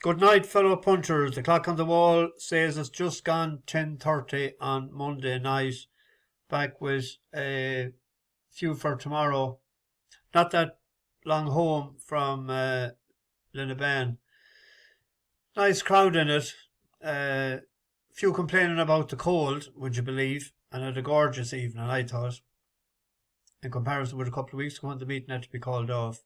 Good night, fellow punchers. The clock on the wall says it's just gone 10:30 on Monday night. Back with a few for tomorrow. Not that long home from Linnaban. Nice crowd in it. Few complaining about the cold, would you believe? And had a gorgeous evening, I thought. In comparison with a couple of weeks ago when the meeting had to be called off.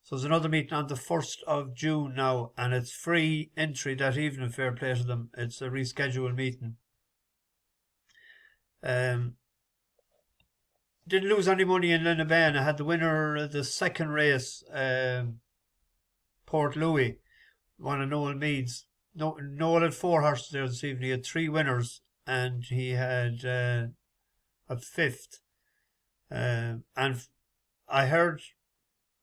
So there's another meeting on the 1st of June now, and it's free entry that evening, fair play to them. It's a rescheduled meeting. Didn't lose any money in Linnaban. I had the winner of the second race, Port Louis, one of Noel Meads. Noel had 4 horses there this evening. He had 3 winners, and he had a 5th. And I heard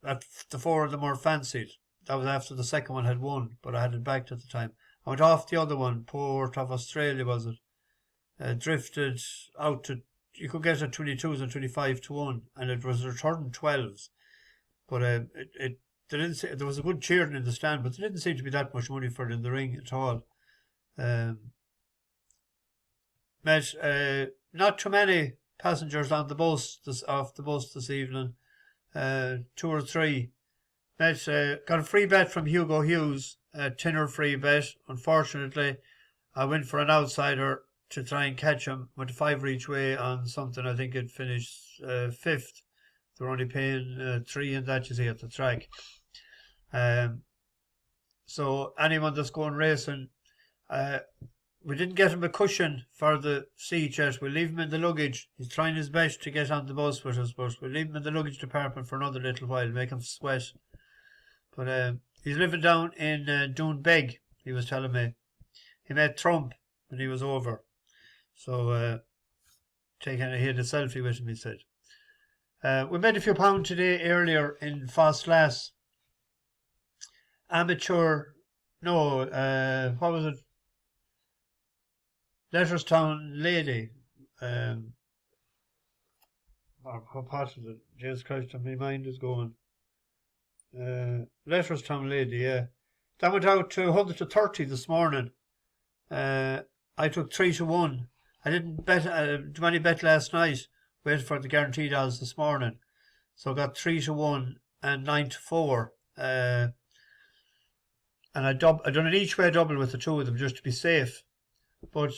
that the 4 of them were fancied. That was after the second one had won, but I had it backed at the time. I went off the other one, Port of Australia, was it? Drifted out to, you could get it 22s and 25 to 1, and it was return 12s. But they didn't say, there was a good cheering in the stand, but there didn't seem to be that much money for it in the ring at all. Met not too many passengers on the bus this evening. 2 or 3. Met got a free bet from Hugo Hughes, a tenner free bet. Unfortunately, I went for an outsider to try and catch him with a 5 each way on something. I think it finished 5th. They were only paying 3 in that, you see, at the track. So anyone that's going racing, we didn't get him a cushion for the seat yet. We'll leave him in the luggage. He's trying his best to get on the bus with us, but we'll leave him in the luggage department for another little while, make him sweat. But he's living down in Doonbeg, he was telling me. He met Trump when he was over. So he had a selfie with him, he said. We made a few pounds today earlier in Fossglass. What was it? Letterstown Lady. What part of it? Jesus Christ, my mind is going. Letterstown Lady, yeah. That went out to 130 this morning. I took 3 to 1. I didn't bet do any bet last night. Waited for the guaranteed odds this morning. So I got 3 to 1 and 9 to 4. And I done an each way double with the 2 of them just to be safe. But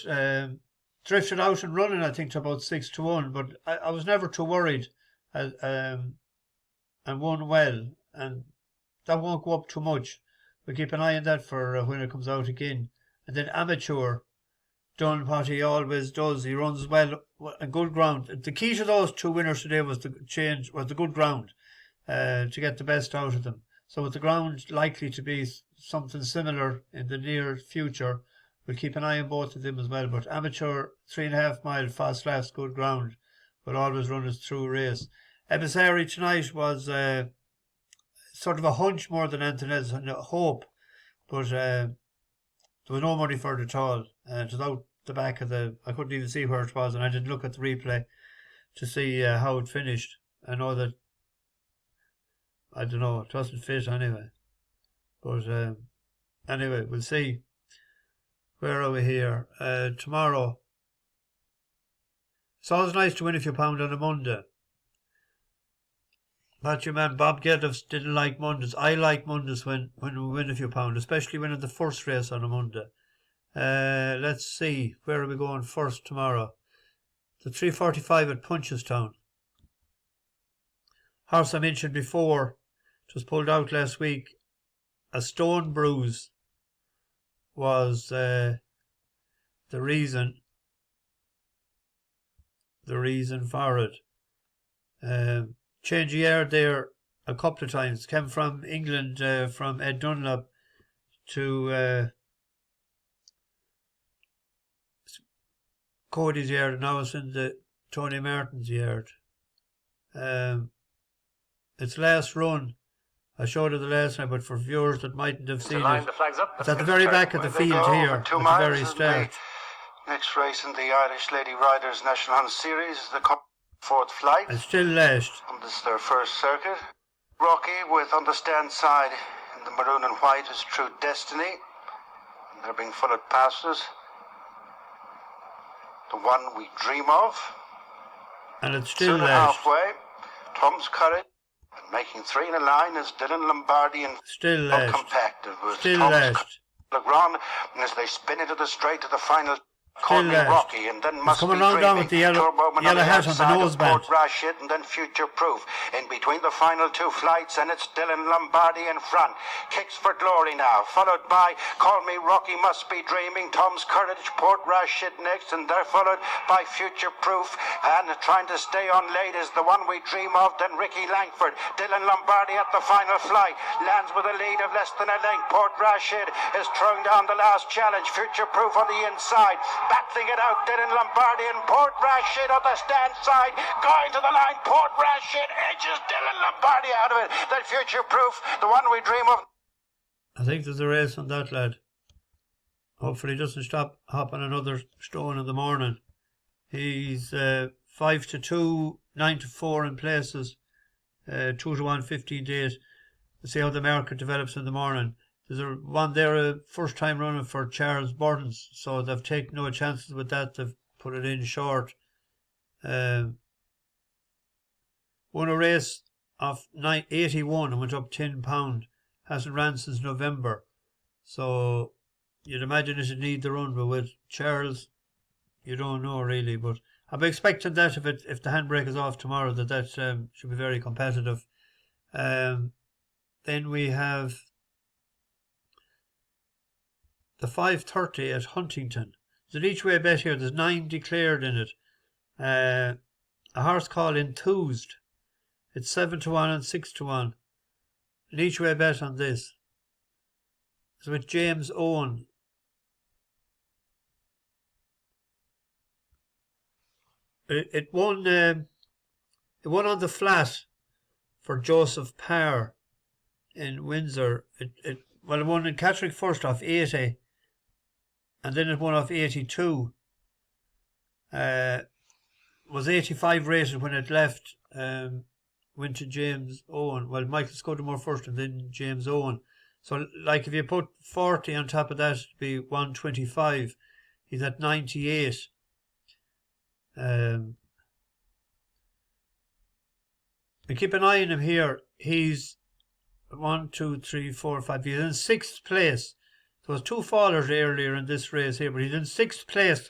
drifted out and running, I think, to about 6 to 1. But I was never too worried, and won well. And that won't go up too much. We'll keep an eye on that for when it comes out again. And then Amateur done what he always does. He runs well and good ground. The key to those 2 winners today was the good ground, to get the best out of them. So with the ground likely to be something similar in the near future, we'll keep an eye on both of them as well. But Amateur 3.5 mile fast last good ground will always run us through a race. Emissary tonight was sort of a hunch more than anything else, and a hope, but there was no money for it at all. It was out the back of I couldn't even see where it was, and I didn't look at the replay to see how it finished. I know that, I don't know, it wasn't fit anyway. But anyway, we'll see. Where are we here? Tomorrow. It's always nice to win a few pounds on a Monday. But your man Bob Geddes didn't like Mondays. I like Mondays when we win a few pounds, especially winning the first race on a Monday. Let's see, where are we going first tomorrow? The 3:45 at Punchestown. Horse I mentioned before, it was pulled out last week. A stone bruise was the reason for it. Change of yard there a couple of times. Came from England, from Ed Dunlop to Cody's yard, and now it's in the Tony Martin's yard. Its last run, I showed it the last night, but for viewers that mightn't have seen it, it's at the very back of the field here, at the very start. Next race in the Irish Lady Riders National Hunt Series, the 4th flight. It's still lashed. And this is their first circuit. Rocky with on the stand side in And the maroon and white is True Destiny. And they're being followed past us. The One We Dream Of. And it's still Soon last. halfway. Tom's Courage. And making 3 in a line is Dylan Lombardi and Still last. Compact. It was Still Tom's last. Grande, and as they spin into the straight to the final, Call Me last. Rocky, and then Must coming Be round down Dreaming, with the yellow hat on the nose band. Port Rashid, and then Future Proof. In between the final 2 flights, and it's Dylan Lombardi in front. Kicks for Glory now, followed by Call Me Rocky, Must Be Dreaming, Tom's Courage, Port Rashid next, and they're followed by Future Proof, and trying to stay on late is The One We Dream Of, then Ricky Langford. Dylan Lombardi at the final flight, lands with a lead of less than a length. Port Rashid is throwing down the last challenge. Future Proof on the inside, battling it out. Dylan Lombardi and Port Rashid on the stand side, going to the line. Port Rashid edges Dylan Lombardi out of it. Then Future Proof, The One We Dream Of. I think there's a race on that lad. Hopefully he doesn't stop hopping another stone in the morning. He's 5 to 2, 9 to 4 in places, 2 to 1, 15 to 8. We'll see how the market develops in the morning. There's one there, a first time running for Charles Burton's, so they've taken no chances with that. They've put it in short. Won a race of 81 and went up £10. Hasn't ran since November, so you'd imagine it'd need the run, but with Charles, you don't know really. But I'm expecting that if the handbrake is off tomorrow, that should be very competitive. Then we have the 5:30 at Huntington. There's an each way bet here. There's 9 declared in it. A horse called Enthused. It's 7 to 1 and 6 to 1. An each way bet on this. It's with James Owen. It won on the flat for Joseph Parr in Windsor. It won in Catterick first off 80, and then it won off 82. Was 85 rated when it left. Went to James Owen. Well, Michael Scudamore first and then James Owen. So, like, if you put 40 on top of that, it'd be 125. He's at 98. And keep an eye on him here. He's 1, 2, 3, 4, 5. He's in 6th place. There was 2 fallers earlier in this race here, but he's in 6th place.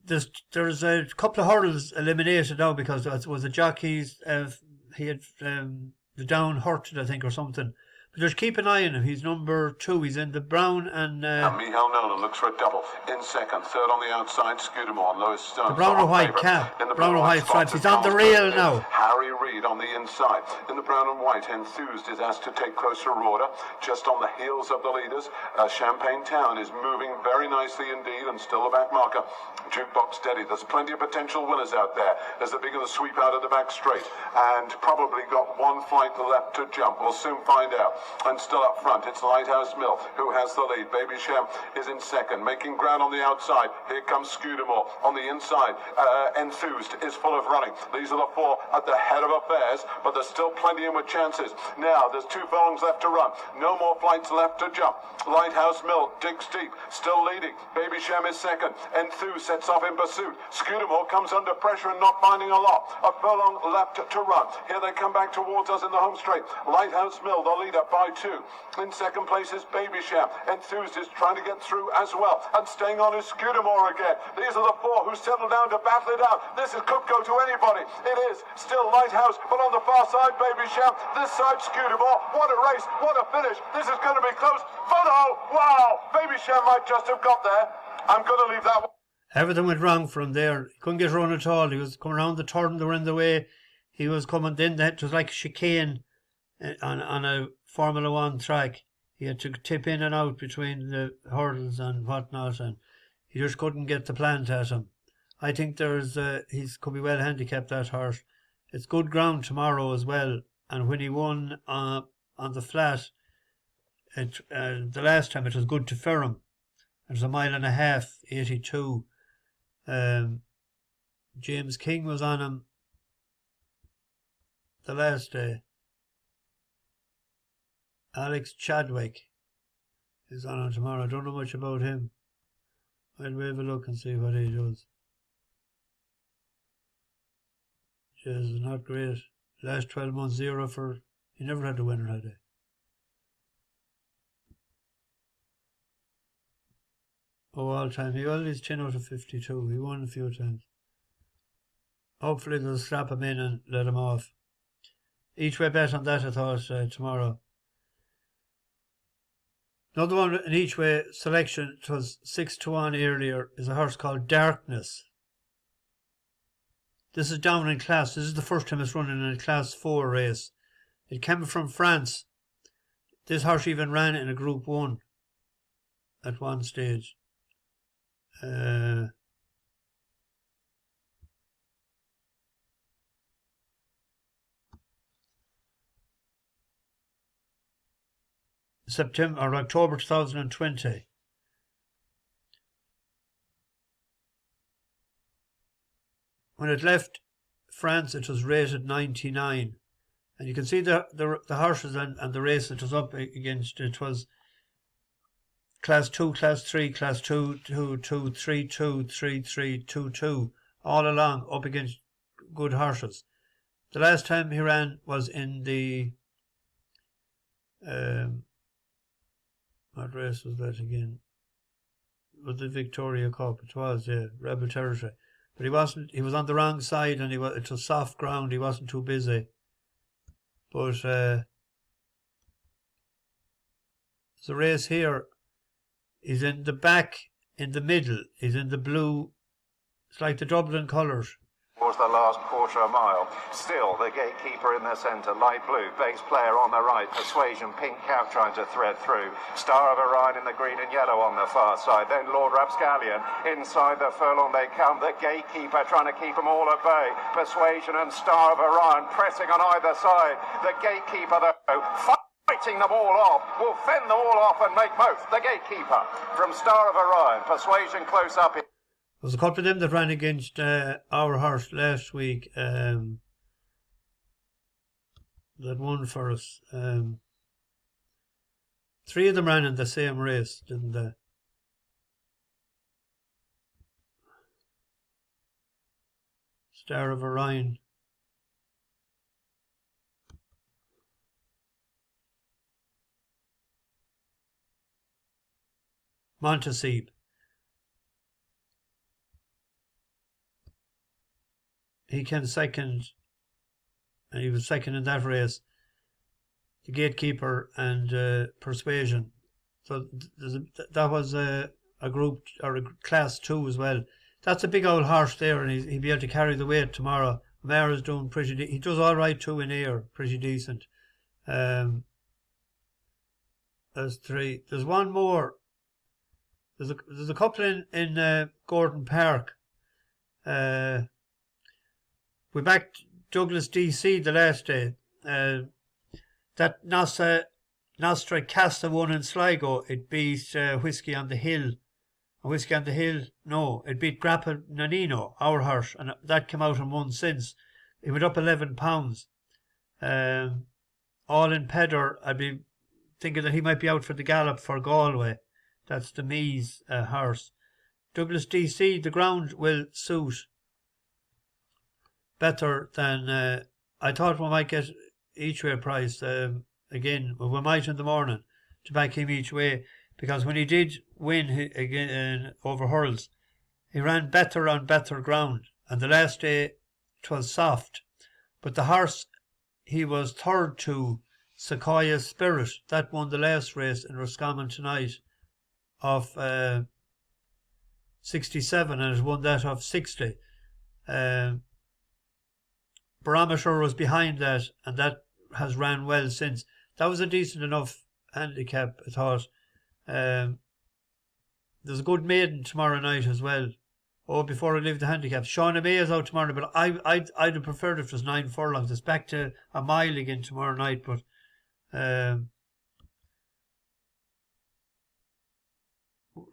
There's a couple of hurdles eliminated now because it was a jockey's. He had the down hurted, I think, or something. But just keep an eye on him. He's number 2. He's in the brown and Michal Nolan looks for a double. In second, third on the outside, Scudamore. Lewis the brown and white cap. Brown and white stripes. He's on the rail now. Harry Reid on the inside. In the brown and white, Enthused is asked to take closer order. Just on the heels of the leaders, Champagne Town is moving very nicely indeed and still the back marker. Jukebox steady. There's plenty of potential winners out there as they begin to sweep out of the back straight. And probably got 1 flight left to jump. We'll soon find out. And still up front, it's Lighthouse Mill who has the lead. Baby Sham is in second, making ground on the outside. Here comes Scudamore on the inside. Enthused is full of running. These are the 4 at the head of affairs, but there's still plenty in with chances. Now, there's 2 furlongs left to run. No more flights left to jump. Lighthouse Mill digs deep, still leading. Baby Sham is second. Enthused sets off in pursuit. Scudamore comes under pressure and not finding a lot. A furlong left to run. Here they come back towards us in the home straight. Lighthouse Mill, the leader, by 2. In second place is Baby Sham. Enthused is trying to get through as well. And staying on is Scudamore again. These are the 4 who settle down to battle it out. This could go to anybody. It is still Lighthouse, but on the far side, Baby Sham. This side, Scudamore. What a race. What a finish. This is going to be close. Photo. Wow. Baby Sham might just have got there. I'm going to leave that one. Everything went wrong from there. He couldn't get run at all. He was coming around the turn, they were in the way. He was coming then. It was like a chicane on a Formula 1 track. He had to tip in and out between the hurdles and whatnot, and he just couldn't get the plant at him. I think he's could be well handicapped, that horse. It's good ground tomorrow as well, and when he won on the flat, the last time it was good to Ferrum. It was 1.5 miles, 82. James King was on him the last day. Alex Chadwick is on tomorrow. I don't know much about him. I'll have a look and see what he does. Jeez, not great. Last 12 months, 0 for... He never had a winner, had he? Oh, all time. He always 10 out of 52. He won a few times. Hopefully they'll slap him in and let him off. Each way bet on that, I thought, tomorrow. Another one in each way selection, it was 6-1 earlier, is a horse called Darkness. This is down in class. This is the first time it's running in a class 4 race. It came from France. This horse even ran in a Group 1 at one stage. September or October 2020. When it left France, it was rated 99. And you can see the horses and the race it was up against. It was Class 2, Class 3, Class 2, 2, 2, 3, 2, 3, 3, 2, 2, all along up against good horses. The last time he ran was in the... what race was that again? It was the Victoria Cup. It was, yeah, Rebel Territory. But he wasn't. He was on the wrong side, and it was soft ground. He wasn't too busy. But the race here, he's in the back, in the middle. He's in the blue. It's like the Dublin colours. Was the last quarter a mile. Still, the gatekeeper in the centre, light blue, base player on the right, Persuasion, pink cap trying to thread through, Star of Orion in the green and yellow on the far side, then Lord Rapscallion, inside the furlong they come, the gatekeeper trying to keep them all at bay, Persuasion and Star of Orion pressing on either side, the gatekeeper though, fighting them all off, will fend them all off and make most, the gatekeeper, from Star of Orion, Persuasion close up. There was a couple of them that ran against our horse last week that won for us. 3 of them ran in the same race, didn't they? Star of Orion. Montecebe. He came second, and he was second in that race. The gatekeeper and Persuasion. So that was a group or a class 2 as well. That's a big old horse there, and he'll be able to carry the weight tomorrow. Mara's doing pretty. He does all right too in Ayr, pretty decent. There's 3. There's one more. There's a couple in Gordon Park. We backed Douglas DC the last day. That Nostra Casta one in Sligo, it beat Whiskey on the Hill. Whiskey on the Hill, no, it beat Grappa Nanino, our horse, and that came out and won since. He went up £11. All in Pedder, I'd be thinking that he might be out for the gallop for Galway. That's the Mees horse. Douglas DC, the ground will suit better than I thought we might get each way price again. Well, we might in the morning to back him each way, because when he did win again over Hurls, he ran better on better ground, and the last day 'twas soft. But the horse he was third to, Sequoia Spirit, that won the last race in Roscommon tonight of 67, and it won that of 60. Barometer was behind that, and that has ran well since. That was a decent enough handicap, I thought. There's a good maiden tomorrow night as well. Oh, before I leave the handicap, Shauna May is out tomorrow, but I'd have preferred if it was 9 furlongs. It's back to a mile again tomorrow night, but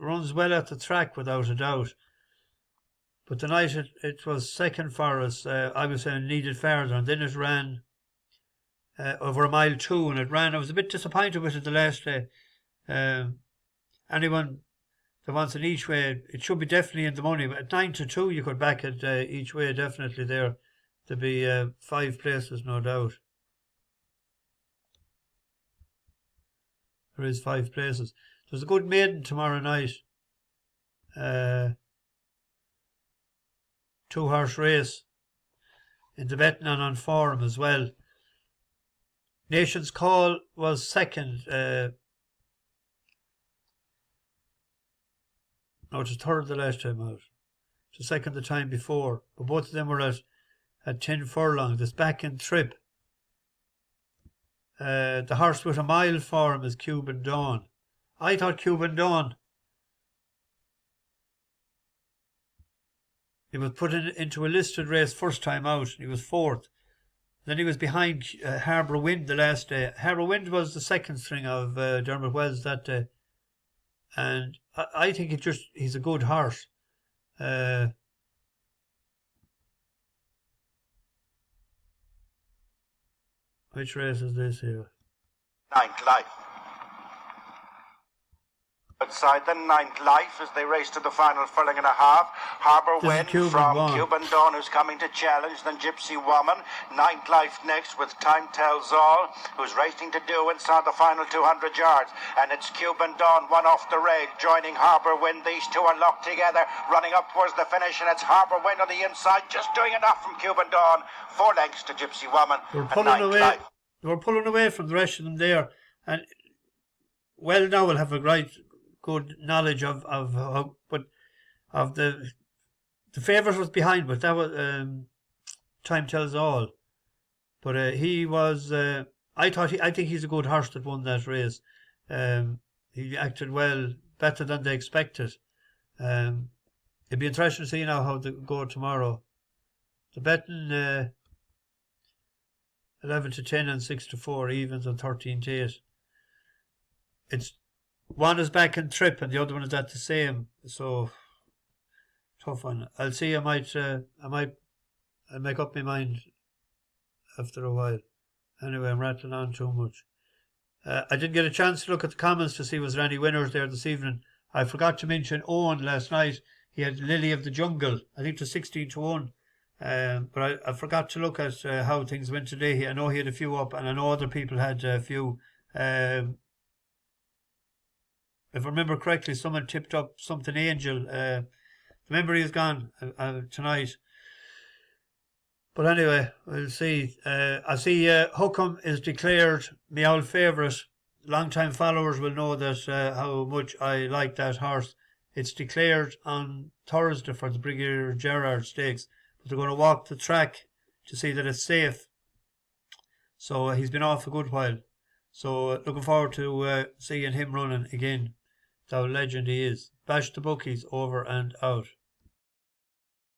runs well at the track without a doubt. But tonight it was second for us. I was saying needed further, and then it ran over a mile 2, and it ran. I was a bit disappointed with it the last day. Anyone that wants an each way, it should be definitely in the money. But at 9-2, you could back it each way, definitely there. There'd be 5 places, no doubt. There is 5 places. There's a good maiden tomorrow night. 2-horse race in the betting on Forum as well. Nation's Call was second. No, it was third the last time out. It was second the time before. But both of them were at 10 furlongs. This back in trip. The horse with a mile for him is Cuban Dawn. I thought Cuban Dawn, he was put into a listed race first time out. He was 4th. Then he was behind Harbour Wind the last day. Harbour Wind was the second string of Dermot Wells that day. And I think he's a good horse. Which race is this here? Ninth Life. Outside the Ninth Life as they race to the final furlong and a half. Harbour Wind from Cuban Dawn, who's coming to challenge, then Gypsy Woman. Ninth Life next with Time Tells All, who's racing to do inside the final 200 yards. And it's Cuban Dawn, one off the rail, joining Harbour Wind. These two are locked together, running up towards the finish, and it's Harbour Wind on the inside, just doing enough from Cuban Dawn. 4 lengths to Gypsy Woman. They were pulling away from the rest of them there. And well, now we'll have a great good knowledge of the favourite was behind, but that was Time Tells All. But he was. I think he's a good horse that won that race. He acted well, better than they expected. It'd be interesting to see now how they go tomorrow. The betting 11-10 and 6-4 evens and 13-8. It's one is back in trip and the other one is at the same. So tough one. I'll see. I'll make up my mind after a while. Anyway, I'm rattling on too much. I didn't get a chance to look at the comments to see was there any winners there this evening. I forgot to mention Owen last night. He had Lily of the Jungle. I think it was 16-1. But I forgot to look at how things went today. I know he had a few up, and I know other people had a few. If I remember correctly, someone tipped up something Angel. The memory is gone tonight. But anyway, we'll see. I see Hookham is declared my old favourite. Long-time followers will know that how much I like that horse. It's declared on Thursday for the Brigadier Gerard Stakes. But they're going to walk the track to see that it's safe. So he's been off a good while. So looking forward to seeing him running again. How legend he is. Bash the bookies, over and out.